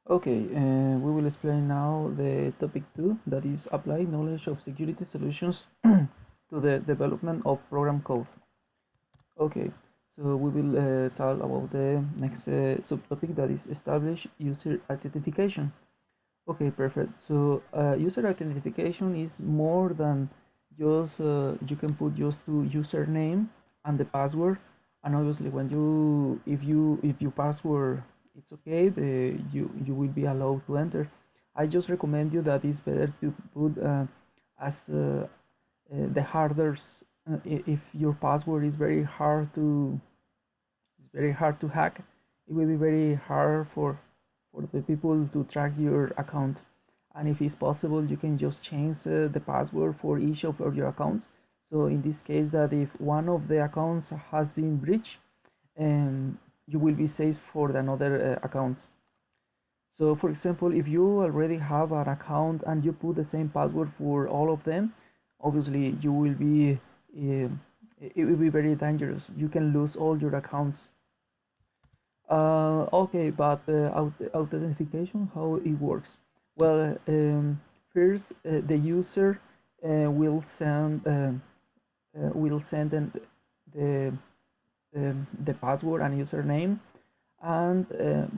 Okay, we will explain now the topic 2, that is apply knowledge of security solutions to the development of program code. Okay, so we will talk about the next subtopic, that is establish user identification. Okay, perfect. So user identification is more than just you can put just to username and the password, and obviously when if your password it's okay, you will be allowed to enter. I just recommend you that it's better to put as the hardest if your password is very hard to hack, it will be very hard for the people to track your account. And if it's possible, you can just change the password for each of your accounts. So in this case, that if one of the accounts has been breached, you will be safe for the another accounts. So for example, if you already have an account and you put the same password for all of them, obviously you will be it will be very dangerous. You can lose all your accounts. Okay, but authentication, how it works? Well, first the user will send the the password and username, and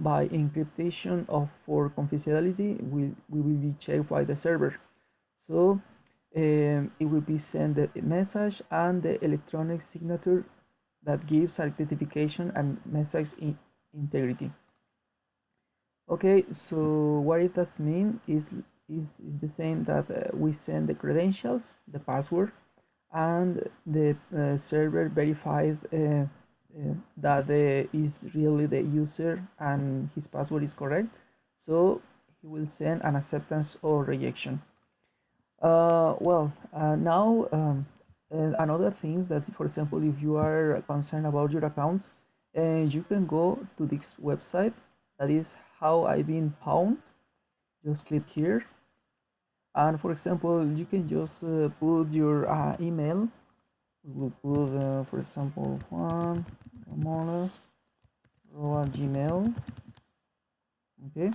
by encryption of for confidentiality, we will be checked by the server. So it will be sent the message and the electronic signature that gives identification and message integrity. Okay, so what it does mean is the same that we send the credentials, the password, and the server verified that is really the user and his password is correct. So he will send an acceptance or rejection. Now another things that, for example, if you are concerned about your accounts, you can go to this website, that is how I've been found. Just click here, and for example, you can just put your email. We will put, for example, Juan Ramona Gmail. Okay,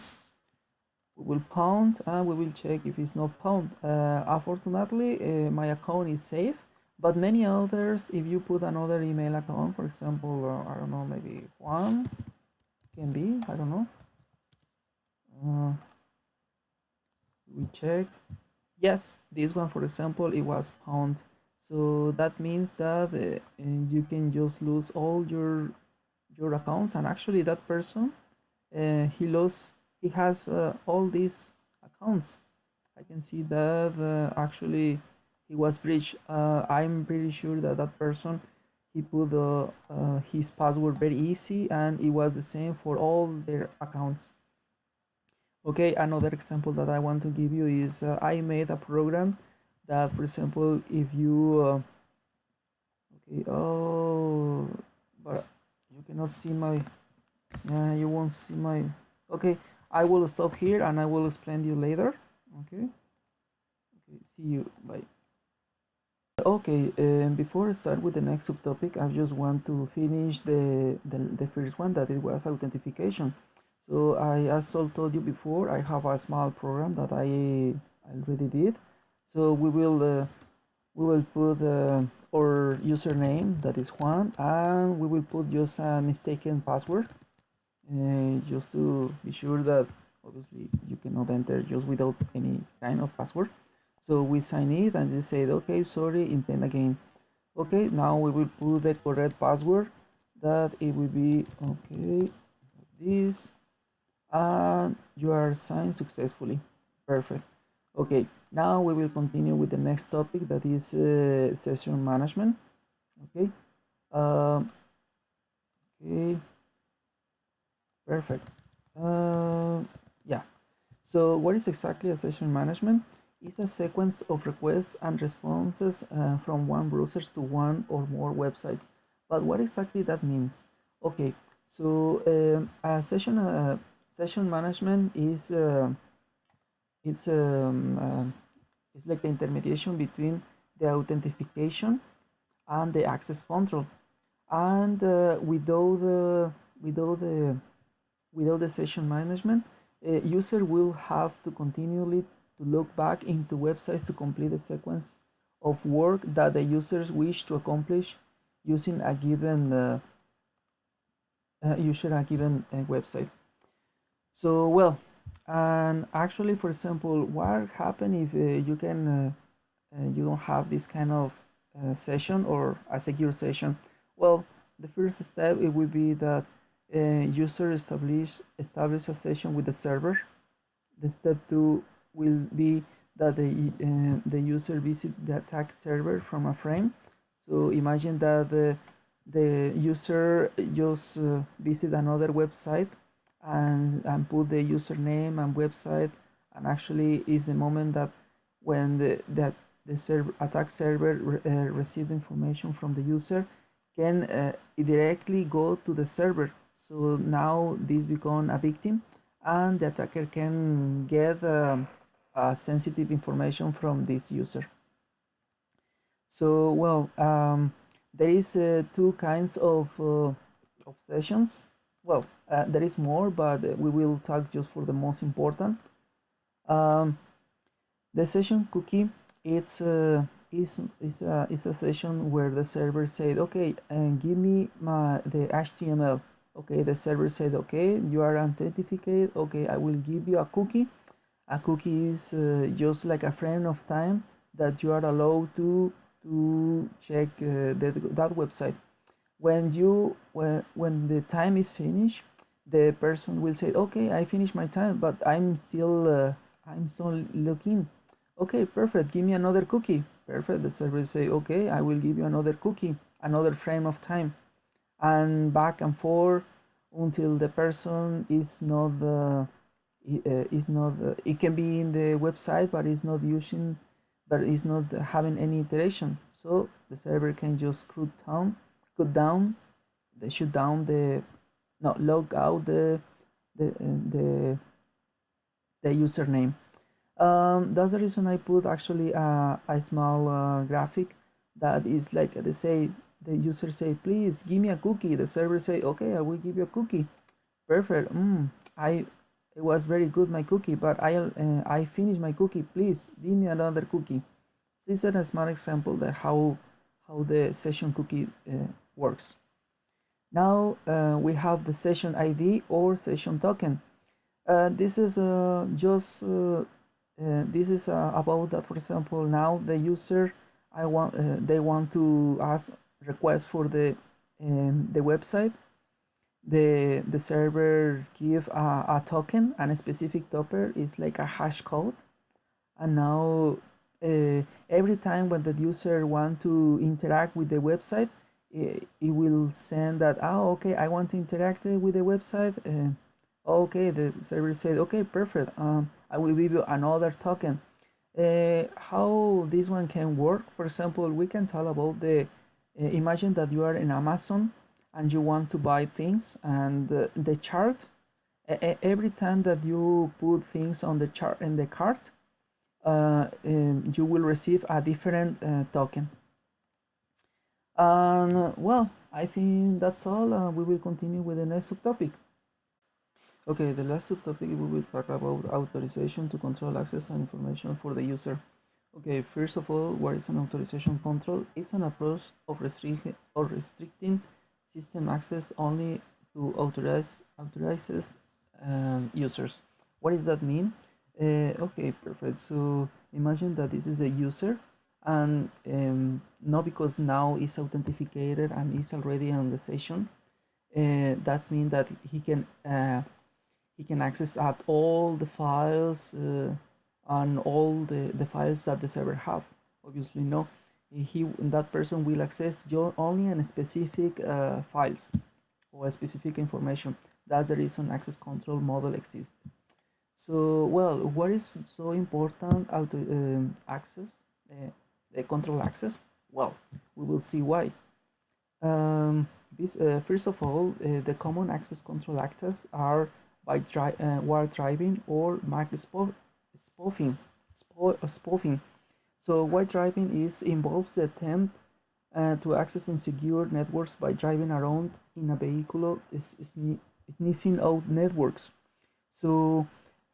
we will pound and we will check if it's not found. Unfortunately, my account is safe, but many others, if you put another email account, for example, I don't know, maybe one can be, I don't know. We check. Yes, this one, for example, it was found. So that means that you can just lose all your accounts, and actually that person he has all these accounts. I can see that actually he was breached. I'm pretty sure that that person he put his password very easy, and it was the same for all their accounts. Okay, another example that I want to give you is I made a program that, for example, if you okay, oh, but you cannot see my, you won't see my. Okay, I will stop here and I will explain you later. Okay, okay, see you. Bye. Okay, before I start with the next subtopic, I just want to finish the first one, that it was authentication. So I, as I told you before, I have a small program that I already did. So we will put our username, that is Juan, and we will put just a mistaken password, just to be sure that obviously you cannot enter just without any kind of password. So we sign it and they said, okay, sorry, intent again. Okay, now we will put the correct password, that it will be okay, this, and you are signed successfully. Perfect. Okay, now we will continue with the next topic, that is session management. Okay, um, okay, perfect. Uh, yeah. So what is exactly a session management? It's a sequence of requests and responses from one browser to one or more websites. But what exactly that means? Okay, so a session management is it's it's like the intermediation between the authentication and the access control. And without the without the session management, a user will have to continually to look back into websites to complete the sequence of work that the users wish to accomplish using a given website. So well, and actually, for example, what happen if you don't have this kind of session or a secure session? Well, the first step it will be that user establish a session with the server. The step two will be that the user visit the attack server from a frame. So imagine that the user just visit another website and put the username and website, and actually is the moment that when the attack server receive information from the user, can directly go to the server. So now this become a victim, and the attacker can get sensitive information from this user. So well, there is two kinds of sessions. Well, there is more, but we will talk just for the most important. Um, the session cookie, it's is a session where the server said, okay, and give me the HTML. Okay, the server said, okay, you are authenticated. Okay, I will give you a cookie. A cookie is just like a frame of time that you are allowed to check that website. When the time is finished, the person will say, okay, I finished my time, but I'm still looking. Okay, perfect, give me another cookie. Perfect, the server say, okay, I will give you another cookie, another frame of time, and back and forth until the person is not it can be in the website, but it's not having any iteration. So the server can just cut down they shut down the no log out the the, the username. That's the reason I put actually a small graphic that is like they say, the user say, please give me a cookie. The server say, okay, I will give you a cookie. Perfect. I It was very good my cookie, but I finished my cookie. Please give me another cookie. This is a small example that how the session cookie works. Now we have the session ID or session token. This is about that. For example, now the user they want to ask request for the website. The server give a token, and a specific token is like a hash code, and now every time when the user want to interact with the website, it will send that, oh okay, I want to interact with the website. Okay, the server said, okay, perfect, I will give you another token. How this one can work, for example, we can talk about imagine that you are in Amazon and you want to buy things, and the chart, every time that you put things on the chart in the cart, you will receive a different token. And well, I think that's all. We will continue with the next subtopic. Okay, the last subtopic we will talk about authorization to control access and information for the user. Okay, first of all, what is an authorization control? It's an approach of restricting system access only to authorized users. What does that mean? Okay, perfect. So imagine that this is a user, and not because now it's authenticated and is already on the session. That means that he can access at all the files and all the files that the server have. Obviously, no. That person will access only on specific files or specific information. That's the reason access control model exists. So, well, what is so important out access, the control access? Well, we will see why. First of all, the common access control access are by while driving or MAC spoofing. Spoofing. So while driving involves the attempt to access insecure networks by driving around in a vehicle, sniffing out networks. So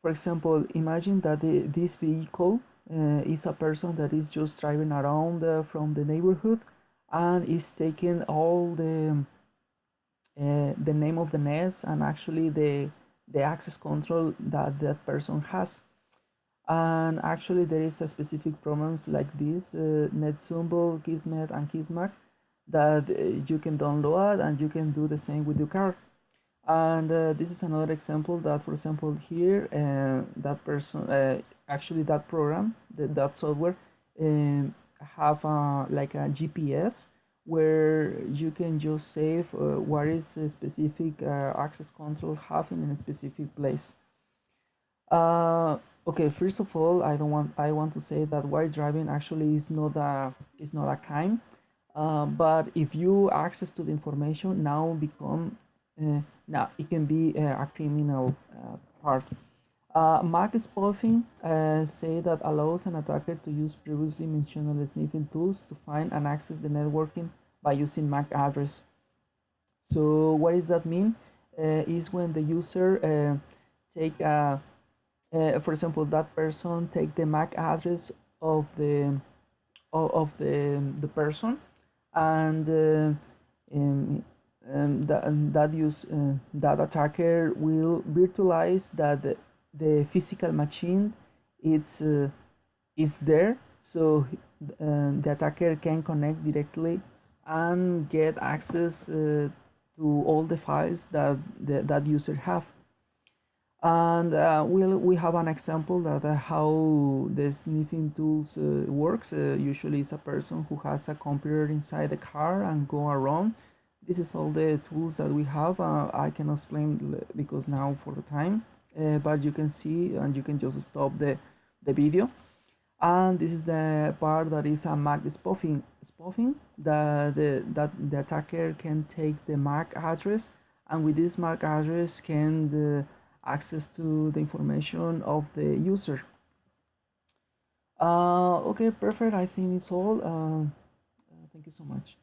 For example, imagine that this vehicle is a person that is just driving around from the neighborhood and is taking all the name of the nest and actually the access control that that person has. And actually there is a specific programs like this, NetSumble, Gizmet, and Kismet, that you can download and you can do the same with your car. And this is another example that, for example, here that person actually that program, that software, have like a GPS where you can just save what is a specific access control having in a specific place. uh, okay, first of all, I want to say that while driving actually is not a crime, but if you access to the information now become now it can be a criminal part. Mark Spoffing say that allows an attacker to use previously mentioned sniffing tools to find and access the networking by using MAC address. So what does that mean? Is when the user take a for example, that person take the MAC address of the person, and that attacker will virtualize that the physical machine it's is there, so the attacker can connect directly and get access to all the files that that user have. And we have an example that how the sniffing tools works. Usually it's a person who has a computer inside the car and go around. This is all the tools that we have. I can explain because now for the time, but you can see and you can just stop the video. And this is the part that is a MAC spoofing that the attacker can take the MAC address, and with this MAC address can access to the information of the user. Okay, perfect. I think it's all. Thank you so much.